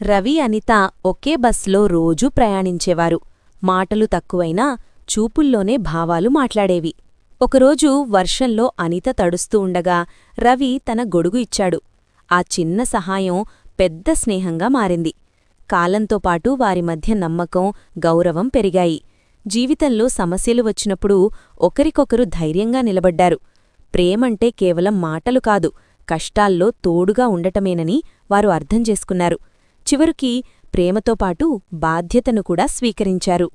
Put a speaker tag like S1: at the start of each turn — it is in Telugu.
S1: రవి అనిత ఒకే బస్లో రోజూ ప్రయాణించేవారు. మాటలు తక్కువైనా చూపుల్లోనే భావాలు మాట్లాడేవి. ఒకరోజు వర్షంలో అనిత తడుస్తూ ఉండగా రవి తన గొడుగు ఇచ్చాడు. ఆ చిన్న సహాయం పెద్ద స్నేహంగా మారింది. కాలంతోపాటు వారి మధ్య నమ్మకం, గౌరవం పెరిగాయి. జీవితంలో సమస్యలు వచ్చినప్పుడు ఒకరికొకరు ధైర్యంగా నిలబడ్డారు. ప్రేమంటే కేవలం మాటలు కాదు, కష్టాల్లో తోడుగా ఉండటమేనని వారు అర్థం చేసుకున్నారు. చివరికి ప్రేమతో పాటు బాధ్యతను కూడా స్వీకరించారు.